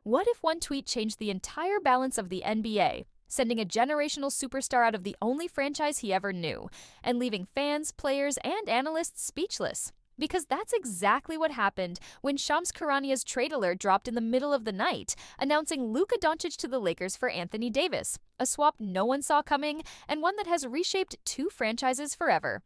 What if one tweet changed the entire balance of the NBA, sending a generational superstar out of the only franchise he ever knew, and leaving fans, players, and analysts speechless? Because that's exactly what happened when Shams Charania's trade alert dropped in the middle of the night, announcing Luka Dončić to the Lakers for Anthony Davis, a swap no one saw coming and one that has reshaped two franchises forever.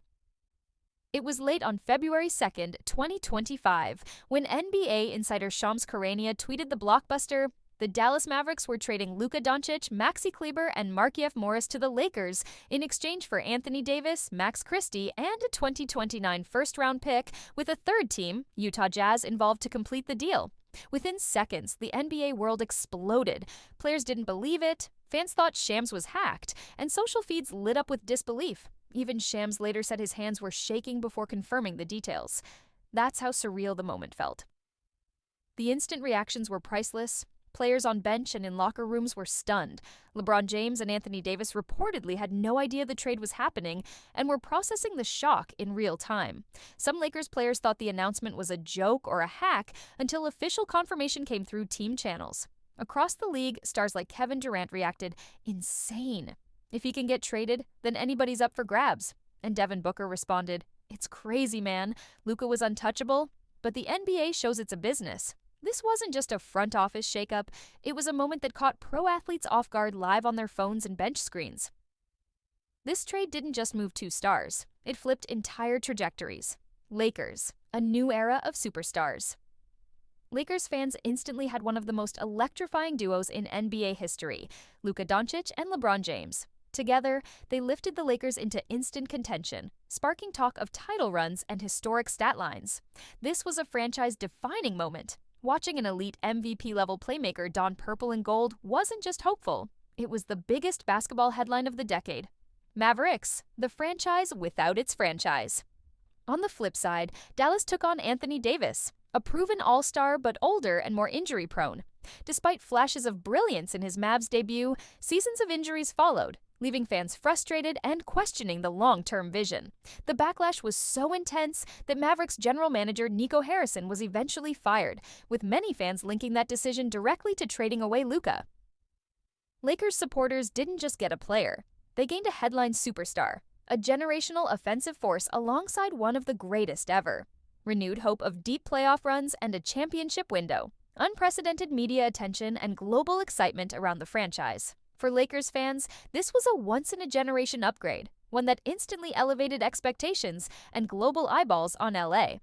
It was late on February 2nd, 2025, when NBA insider Shams Charania tweeted the blockbuster, "The Dallas Mavericks were trading Luka Dončić, Maxi Kleber, and Markieff Morris to the Lakers in exchange for Anthony Davis, Max Christie, and a 2029 first-round pick, with a third team, Utah Jazz, involved to complete the deal." Within seconds, the NBA world exploded. Players didn't believe it, fans thought Shams was hacked, and social feeds lit up with disbelief. Even Shams later said his hands were shaking before confirming the details. That's how surreal the moment felt. The instant reactions were priceless. Players on bench and in locker rooms were stunned. LeBron James and Anthony Davis reportedly had no idea the trade was happening and were processing the shock in real time. Some Lakers players thought the announcement was a joke or a hack until official confirmation came through team channels. Across the league, stars like Kevin Durant reacted, "Insane. If he can get traded, then anybody's up for grabs." And Devin Booker responded, "It's crazy, man. Luka was untouchable, but the NBA shows it's a business." This wasn't just a front office shakeup, it was a moment that caught pro athletes off guard live on their phones and bench screens. This trade didn't just move two stars, it flipped entire trajectories. Lakers, a new era of superstars. Lakers fans instantly had one of the most electrifying duos in NBA history, Luka Dončić and LeBron James. Together, they lifted the Lakers into instant contention, sparking talk of title runs and historic stat lines. This was a franchise-defining moment. Watching an elite MVP-level playmaker don purple and gold wasn't just hopeful. It was the biggest basketball headline of the decade. Mavericks, the franchise without its franchise. On the flip side, Dallas took on Anthony Davis, a proven all-star but older and more injury-prone. Despite flashes of brilliance in his Mavs debut, seasons of injuries followed, leaving fans frustrated and questioning the long-term vision. The backlash was so intense that Mavericks general manager Nico Harrison was eventually fired, with many fans linking that decision directly to trading away Luka. Lakers supporters didn't just get a player, they gained a headline superstar, a generational offensive force alongside one of the greatest ever. Renewed hope of deep playoff runs and a championship window, unprecedented media attention, and global excitement around the franchise. For Lakers fans, this was a once-in-a-generation upgrade, one that instantly elevated expectations and global eyeballs on LA.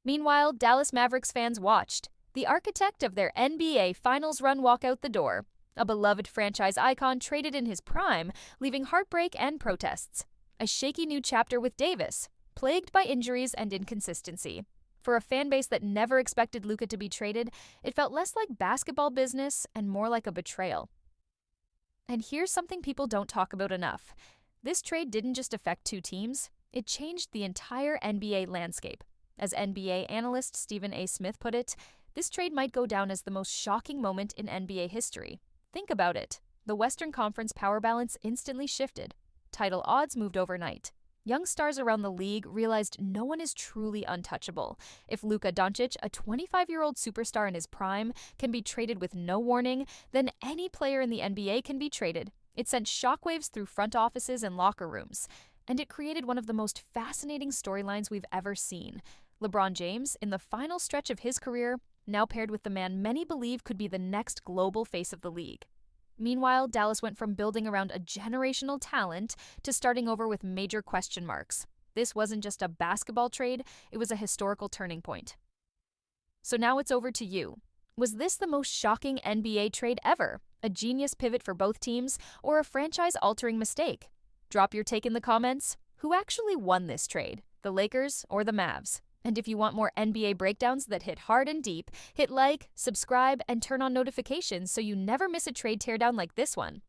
Meanwhile, Dallas Mavericks fans watched. The architect of their NBA Finals run walk out the door, a beloved franchise icon traded in his prime, leaving heartbreak and protests. A shaky new chapter with Davis, plagued by injuries and inconsistency. For a fan base that never expected Luka to be traded, it felt less like basketball business and more like a betrayal. And here's something people don't talk about enough. This trade didn't just affect two teams, it changed the entire NBA landscape. As NBA analyst Stephen A. Smith put it, this trade might go down as the most shocking moment in NBA history. Think about it. The Western Conference power balance instantly shifted. Title odds moved overnight. Young stars around the league realized no one is truly untouchable. If Luka Dončić, a 25-year-old superstar in his prime, can be traded with no warning, then any player in the NBA can be traded. It sent shockwaves through front offices and locker rooms, and it created one of the most fascinating storylines we've ever seen. LeBron James, in the final stretch of his career, now paired with the man many believe could be the next global face of the league. Meanwhile, Dallas went from building around a generational talent to starting over with major question marks. This wasn't just a basketball trade, it was a historical turning point. So now it's over to you. Was this the most shocking NBA trade ever? A genius pivot for both teams, or a franchise-altering mistake? Drop your take in the comments. Who actually won this trade, the Lakers or the Mavs? And if you want more NBA breakdowns that hit hard and deep, hit like, subscribe, and turn on notifications so you never miss a trade teardown like this one.